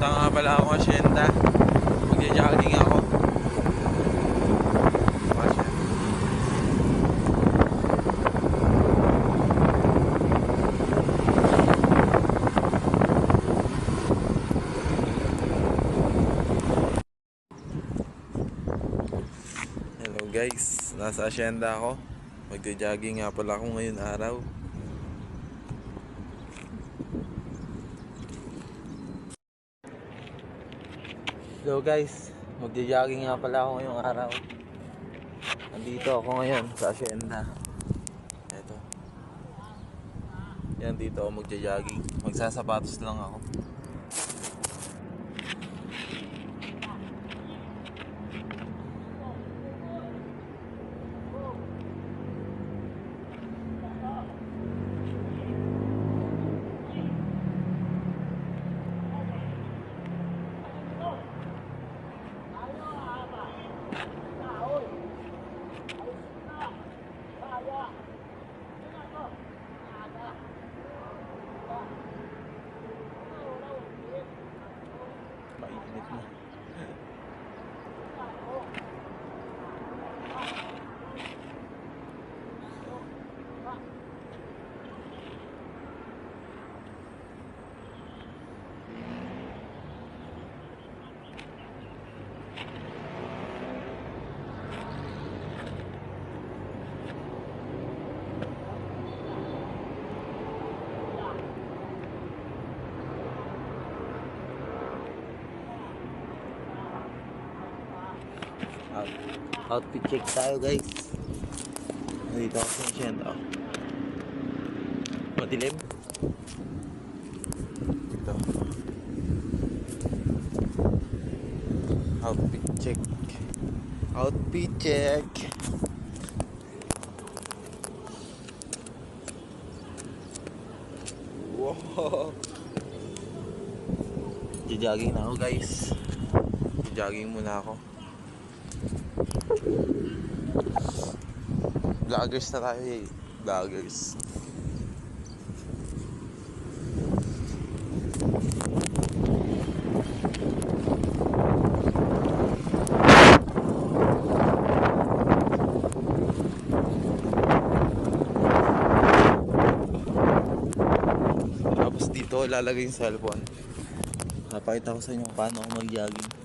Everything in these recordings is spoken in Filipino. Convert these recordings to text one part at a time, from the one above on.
Punta nga pala ako asyenda. Magja-jogging ako. Hello guys, nasa asyenda ako. Magja-jogging nga pala ako ngayon araw. Hello guys, magja-jogging nga pala ako ngayong araw. Nandito ako ngayon sa asyenda. Eto. Yan, dito ako magja-jogging. Magsasapatos lang ako. Mainit na. Outfit check tayo guys. Dito ako sa asyenda. Madilim. Dito. Outfit check. Outfit check. Wow. Jogging na ako guys. Jogging muna ako. Vloggers na tayo eh. Vloggers. Tapos dito lalagay yung cellphone. Napakita ko sa inyo paano ako mag-jogging.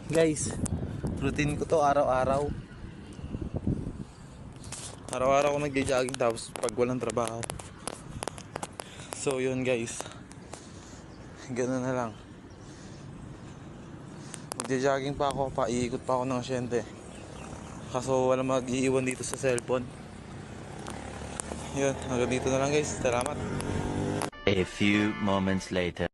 Guys, routine ko to araw-araw. Araw-araw ko nagja-jogging tapos pag walang trabaho. So yun guys, gano'n na lang. Magja-jogging pa ako, paiikot pa ako ng asyende. Kaso walang mag-iiwan dito sa cellphone. Yun, hanggang dito na lang guys. Salamat. A few moments later.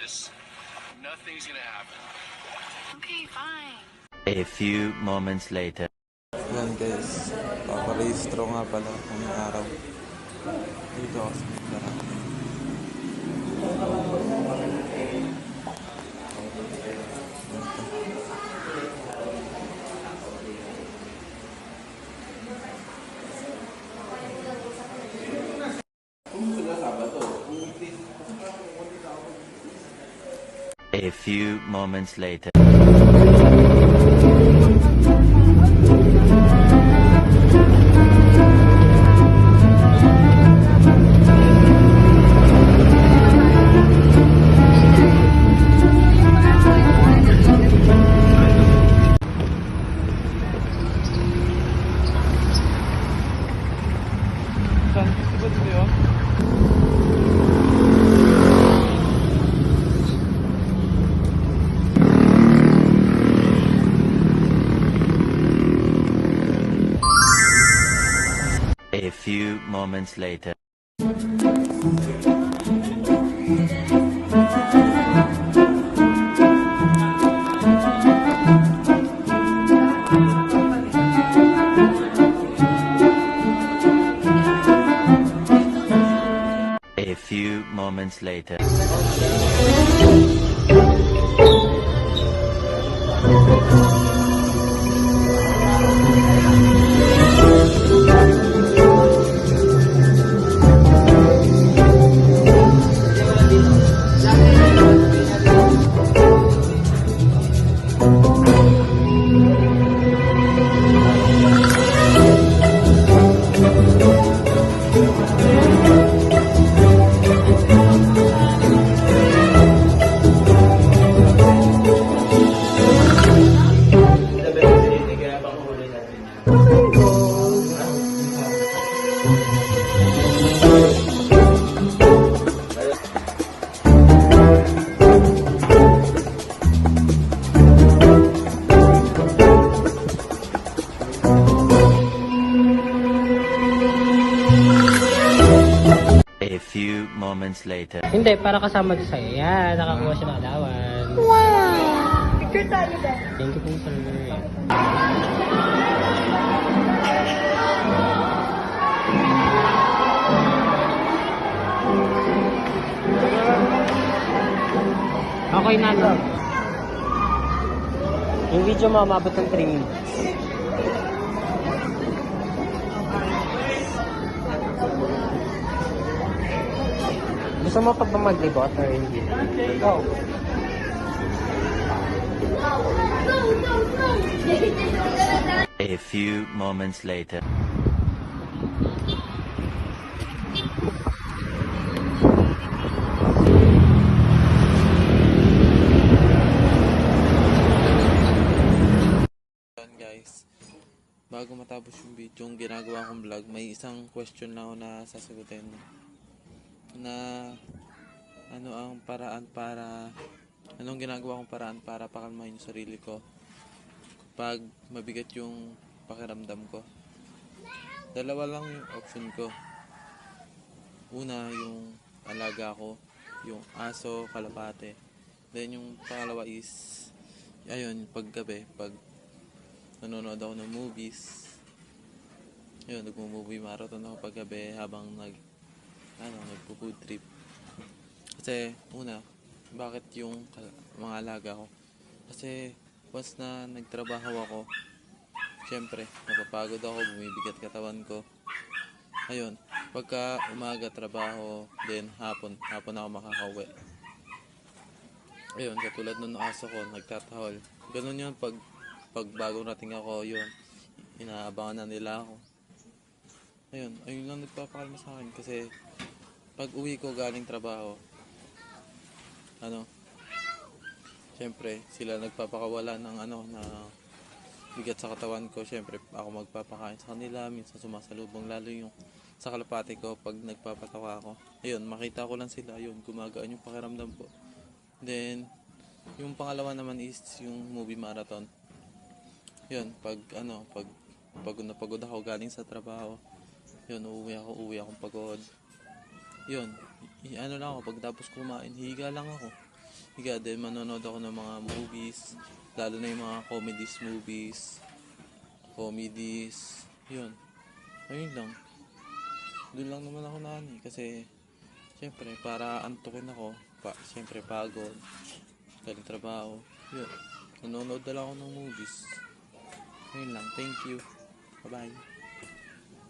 this. Nothing's gonna happen. Okay, fine. A few moments later. Yan guys, paparehistro nga pala ngayong araw. Dito ako sa Mindanao. A few moments later. Saan gusto ba dito yun? A few moments later. A few moments later. A few moments later. Hindi, para kasama doon sa'yo. Yan, nakakuha siya ng alawan. Picture tayo din. Thank you po, sir. Okay na, no? Yung video mo, umabot ng 3 minutes. Gusto mo pa ba mag-libot or hindi? Go! A few moments later. Yan guys, bago matapos yung video, yung ginagawa kong vlog, may isang question lang ako na sasagutin. Na anong ginagawa kong paraan para pakalmahin yung sarili ko pag mabigat yung pakiramdam ko. Dalawa lang yung option ko. Una, yung alaga ko, yung aso, kalapate. Then yung pangalawa is ayun, paggabi, pag nanonood ako ng movies, yun, nagmo-movie marathon ako paggabi habang nagpo-food trip. Kasi una, bakit yung mga alaga ko? Kasi once na nagtrabaho ako, syempre napapagod ako, bumibigat katawan ko. Ayun, pagka umaga trabaho, then hapon ako makakauwi. Ayun, katulad nung aso ko, nagtatahol. Ganun yun, pag bagong rating ako, yun, inaabangan na nila ako. Ayun lang nagpapakalma sa akin kasi pag uwi ko galing trabaho, syempre sila nagpapakawala ng na bigat sa katawan ko. Syempre ako magpapakain sa kanila, minsan sumasalubong, lalo yung sa kalapate ko pag nagpapatawa ako. Ayun, makita ko lang sila, ayun, gumagaan yung pakiramdam ko. Then yung pangalawa naman is yung movie marathon. Yun, pag pagod na pagod ako galing sa trabaho, yun, uwi akong pagod. Yun, lang ako, pagtapos kumain, higa lang ako. Higa din, manonood ako ng mga movies, lalo na yung mga comedies, yun. Ayun lang. Doon lang naman ako kasi syempre para antukin ako, syempre pagod, galing trabaho, yun. Nanonood na lang ako ng movies. Ayun lang, thank you. Bye-bye.